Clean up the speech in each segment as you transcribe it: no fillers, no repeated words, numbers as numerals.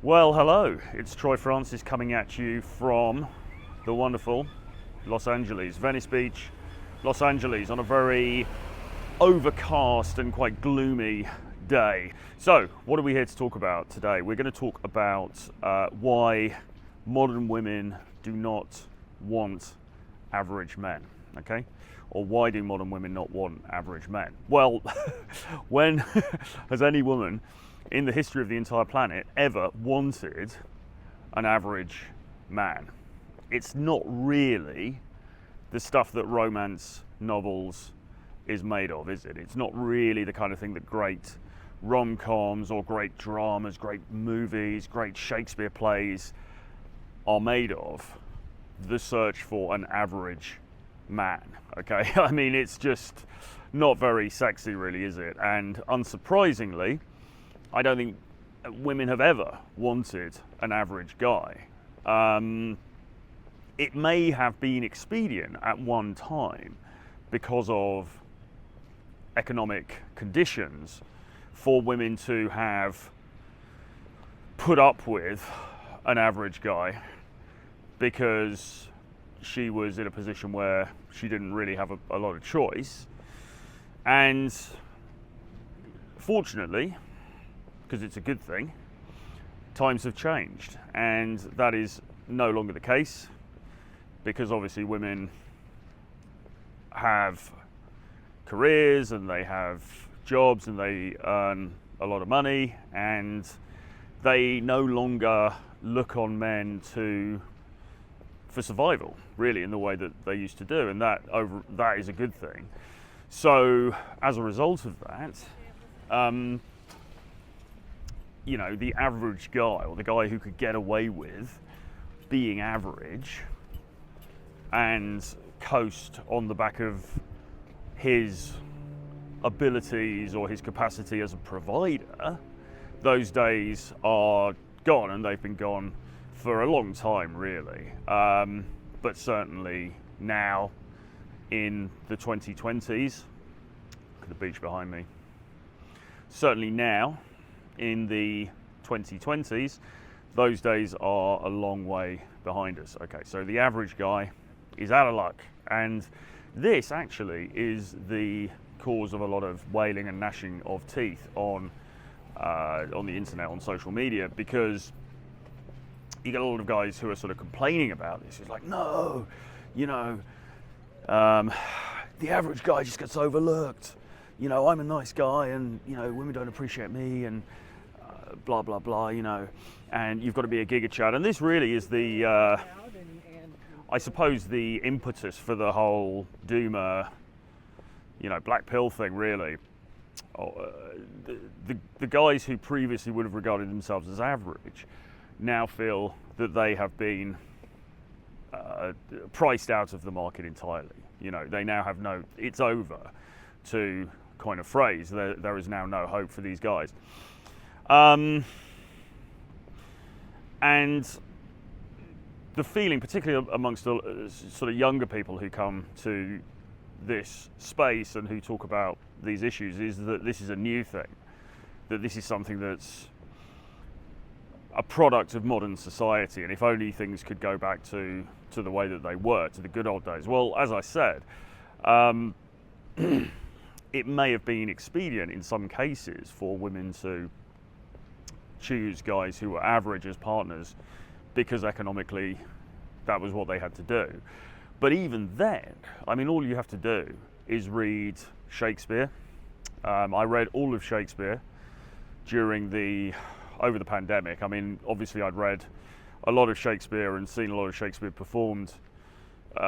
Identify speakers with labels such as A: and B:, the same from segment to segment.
A: Well, hello, it's Troy Francis coming at you from the wonderful Los Angeles, Venice Beach, Los Angeles, on a very overcast and quite gloomy day. So, what are we here to talk about today? We're going to talk about why modern women do not want average men, okay? Or why do modern women not want average men? Well, when has any woman in the history of the entire planet ever wanted an average man? It's not really the stuff that romance novels is made of, is it? It's not really the kind of thing that great rom-coms or great dramas, great movies, great Shakespeare plays are made of. The search for an average man, okay? I mean, it's just not very sexy, really, is it? And unsurprisingly, I don't think women have ever wanted an average guy. It may have been expedient at one time because of economic conditions for women to have put up with an average guy because she was in a position where she didn't really have a lot of choice. And fortunately, because it's a good thing, times have changed, and that is no longer the case, because obviously women have careers and they have jobs and they earn a lot of money, and they no longer look on men for survival, really, in the way that they used to do, and that is a good thing. So as a result of that, you know, the average guy, or the guy who could get away with being average and coast on the back of his abilities or his capacity as a provider, those days are gone, and they've been gone for a long time, really. But certainly now, in the 2020s, look at the beach behind me. Certainly now, in the 2020s, those days are a long way behind us. Okay, so the average guy is out of luck, and this actually is the cause of a lot of wailing and gnashing of teeth on the internet, on social media, because you get a lot of guys who are sort of complaining about this. It's like, no, you know, the average guy just gets overlooked. You know, I'm a nice guy, and, you know, women don't appreciate me, and blah, blah, blah, you know, and you've got to be a giga chad. And this really is the, I suppose, the impetus for the whole doomer, you know, black pill thing, really. The guys who previously would have regarded themselves as average now feel that they have been priced out of the market entirely. You know, they now have no, it's over, to coin a phrase. There is now no hope for these guys. And the feeling, particularly amongst the sort of younger people who come to this space and who talk about these issues, is that this is a new thing, that this is something that's a product of modern society, and if only things could go back to the way that they were, to the good old days. Well, as I said, it may have been expedient in some cases for women to choose guys who were average as partners because economically that was what they had to do. But even then, I mean, all you have to do is read Shakespeare. I read all of Shakespeare over the pandemic. I mean, obviously I'd read a lot of Shakespeare and seen a lot of Shakespeare performed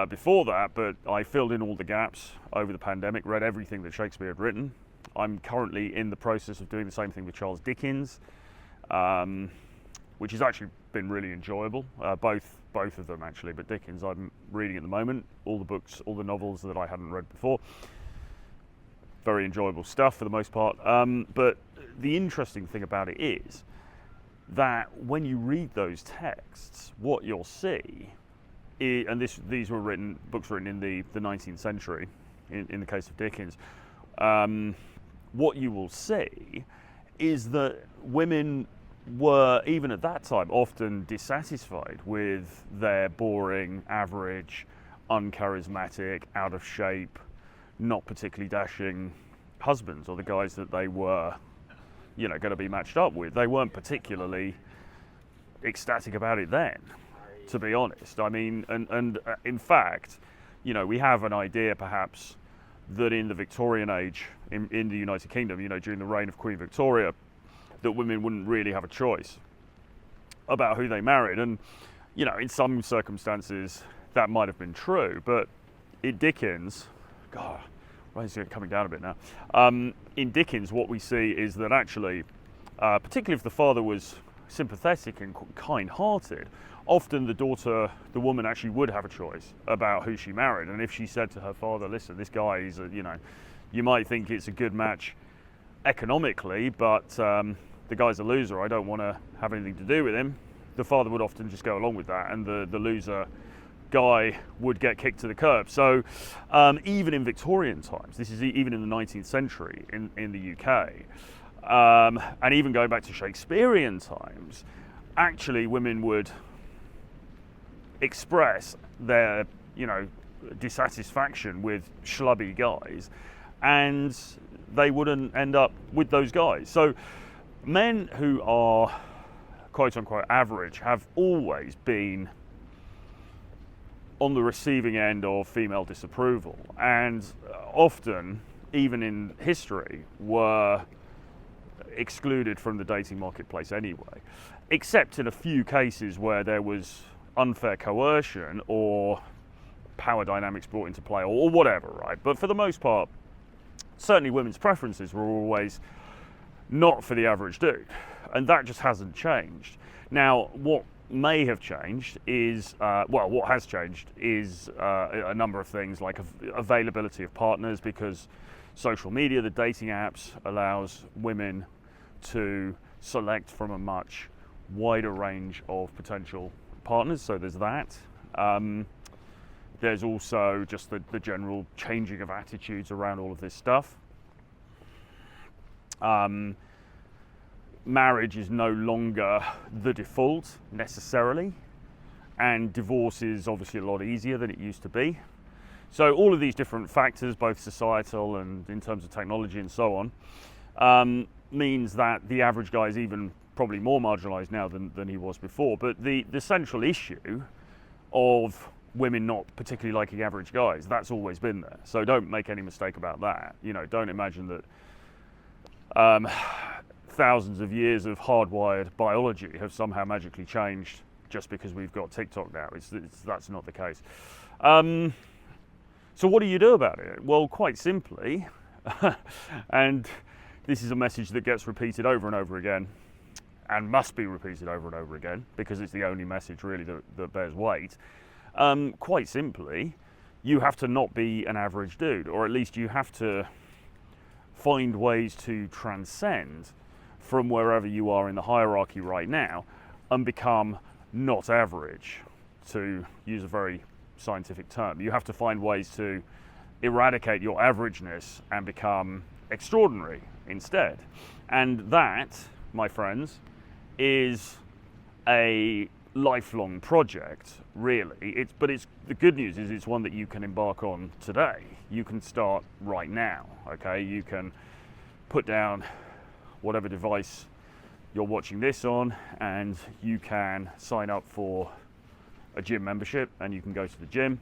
A: before that, but I filled in all the gaps over the pandemic, read everything that Shakespeare had written. I'm currently in the process of doing the same thing with Charles Dickens, which has actually been really enjoyable. Both of them, actually, but Dickens I'm reading at the moment. All the books, all the novels that I hadn't read before. Very enjoyable stuff for the most part. But the interesting thing about it is that when you read those texts, what you'll see, and these were books written in the 19th century, in the case of Dickens, what you will see is that women were, even at that time, often dissatisfied with their boring, average, uncharismatic, out of shape, not particularly dashing husbands, or the guys that they were, you know, going to be matched up with. They weren't particularly ecstatic about it then, to be honest. I mean, and in fact, you know, we have an idea perhaps that in the Victorian age, in the United Kingdom, you know, during the reign of Queen Victoria, that women wouldn't really have a choice about who they married. And, you know, in some circumstances that might have been true, but in Dickens, God, right, it's coming down a bit now. In Dickens, what we see is that actually, particularly if the father was sympathetic and kind-hearted, often the woman actually would have a choice about who she married. And if she said to her father, listen, this guy is, you know, you might think it's a good match economically, but the guy's a loser, I don't want to have anything to do with him, the father would often just go along with that, and the loser guy would get kicked to the curb. So even in Victorian times, this is even in the 19th century in the UK, and even going back to Shakespearean times, actually women would express their, you know, dissatisfaction with schlubby guys, and they wouldn't end up with those guys. So men who are quote unquote average have always been on the receiving end of female disapproval, and often, even in history, were excluded from the dating marketplace anyway, except in a few cases where there was unfair coercion or power dynamics brought into play, or whatever, right? But for the most part, certainly women's preferences were always not for the average dude, and that just hasn't changed. Now, what may have changed is, what has changed is a number of things, like availability of partners, because social media, the dating apps, allows women to select from a much wider range of potential partners, so there's that. There's also just the general changing of attitudes around all of this stuff. Marriage is no longer the default necessarily, and divorce is obviously a lot easier than it used to be. So all of these different factors, both societal and in terms of technology and so on, means that the average guy is even probably more marginalized now than he was before. But the central issue of women not particularly liking average guys, that's always been there. So don't make any mistake about that. You know, don't imagine that thousands of years of hardwired biology have somehow magically changed just because we've got TikTok now. That's not the case. So what do you do about it? Well, quite simply, and this is a message that gets repeated over and over again, and must be repeated over and over again, because it's the only message really that bears weight. Quite simply, you have to not be an average dude, or at least you have to find ways to transcend from wherever you are in the hierarchy right now and become not average, to use a very scientific term. You have to find ways to eradicate your averageness and become extraordinary instead. And that, my friends, is a lifelong project, really. But the good news is it's one that you can embark on today. You can start right now, okay? You can put down whatever device you're watching this on, and you can sign up for a gym membership, and you can go to the gym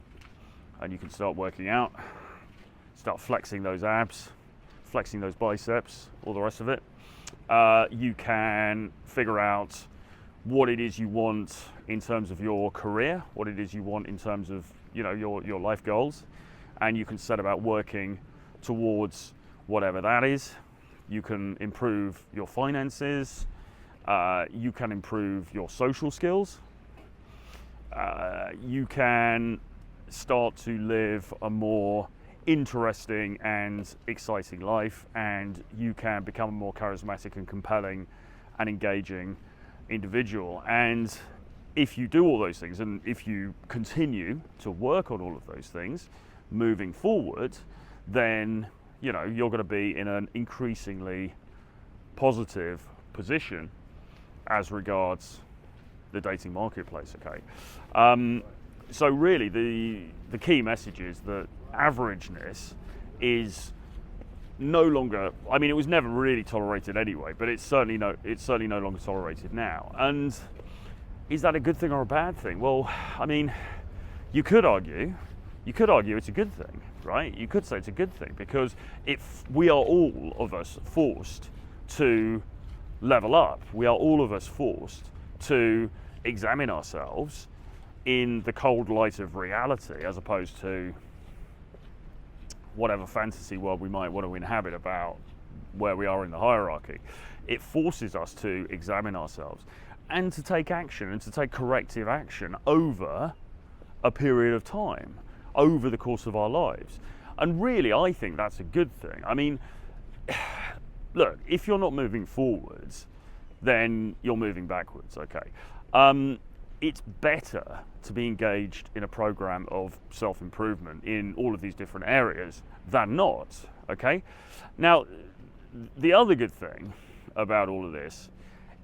A: and you can start working out, start flexing those abs, flexing those biceps, all the rest of it. You can figure out what it is you want in terms of your career, what it is you want in terms of, you know, your life goals, and you can set about working towards whatever that is. You can improve your finances, you can improve your social skills, you can start to live a more interesting and exciting life, and you can become a more charismatic and compelling and engaging individual. And if you do all those things, and if you continue to work on all of those things moving forward, then you know you're going to be in an increasingly positive position as regards the dating marketplace, okay? So really the key message is that averageness is no longer, I mean, it was never really tolerated anyway, but it's certainly no longer tolerated now. And is that a good thing or a bad thing? Well, I mean, you could argue it's a good thing, right? You could say it's a good thing, because if we are all of us forced to level up, we are all of us forced to examine ourselves in the cold light of reality, as opposed to whatever fantasy world we might want to inhabit about where we are in the hierarchy. It forces us to examine ourselves and to take action, and to take corrective action over a period of time, over the course of our lives. And really, I think that's a good thing. I mean, look, if you're not moving forwards, then you're moving backwards, okay? It's better to be engaged in a program of self-improvement in all of these different areas than not, okay? Now, the other good thing about all of this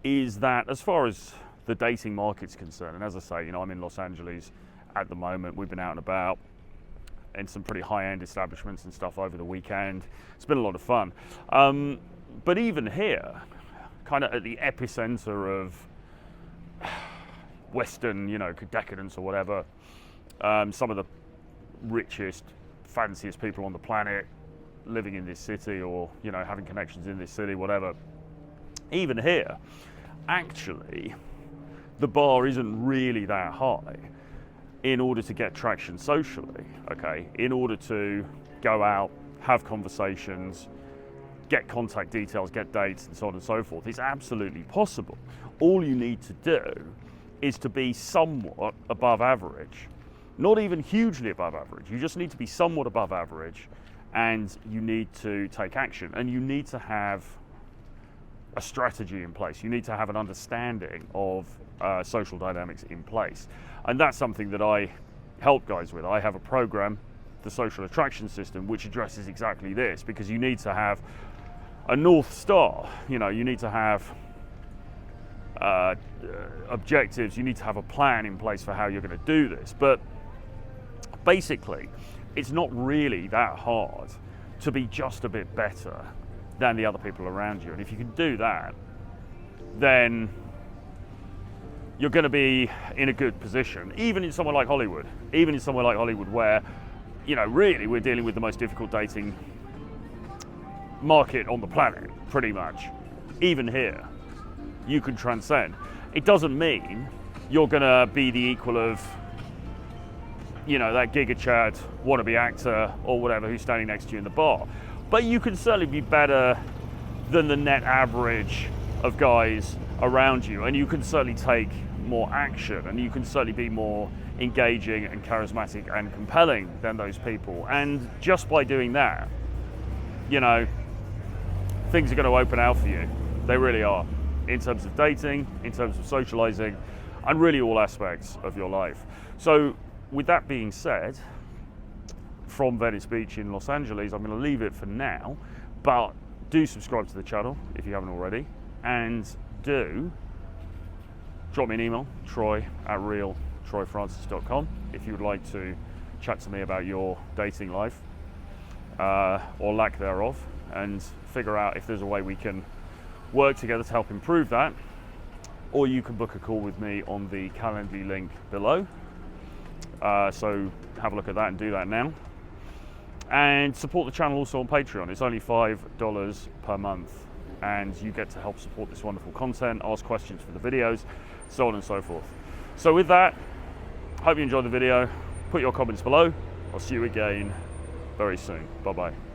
A: is that as far as the dating market's concerned, and as I say, you know, I'm in Los Angeles at the moment. We've been out and about in some pretty high-end establishments and stuff over the weekend. It's been a lot of fun. But even here, kind of at the epicenter of Western, you know, decadence or whatever, some of the richest, fanciest people on the planet living in this city, or, you know, having connections in this city, whatever. Even here, actually, the bar isn't really that high in order to get traction socially, okay? In order to go out, have conversations, get contact details, get dates, and so on and so forth. It's absolutely possible. All you need to do is to be somewhat above average. Not even hugely above average. You just need to be somewhat above average, and you need to take action, and you need to have a strategy in place. You need to have an understanding of social dynamics in place. And that's something that I help guys with. I have a program, the Social Attraction System, which addresses exactly this, because you need to have a North Star. You know, you need to have objectives, you need to have a plan in place for how you're going to do this. But basically, it's not really that hard to be just a bit better than the other people around you. And if you can do that, then you're going to be in a good position, even in somewhere like Hollywood. Even in somewhere like Hollywood, where, you know, really we're dealing with the most difficult dating market on the planet, pretty much. Even here, you can transcend. It doesn't mean you're going to be the equal of, you know, that Giga Chad wannabe actor or whatever who's standing next to you in the bar. But you can certainly be better than the net average of guys around you, and you can certainly take more action, and you can certainly be more engaging and charismatic and compelling than those people. And just by doing that, you know, things are going to open out for you. They really are, in terms of dating, in terms of socializing, and really all aspects of your life. So with that being said, from Venice Beach in Los Angeles, I'm going to leave it for now, but do subscribe to the channel if you haven't already, and do drop me an email, troy@realtroyfrancis.com, if you would like to chat to me about your dating life, or lack thereof, and figure out if there's a way we can work together to help improve that. Or you can book a call with me on the Calendly link below. So have a look at that and do that now. And support the channel also on Patreon. It's only $5 per month, and you get to help support this wonderful content, ask questions for the videos, so on and so forth. So with that, hope you enjoyed the video. Put your comments below. I'll see you again very soon. Bye-bye.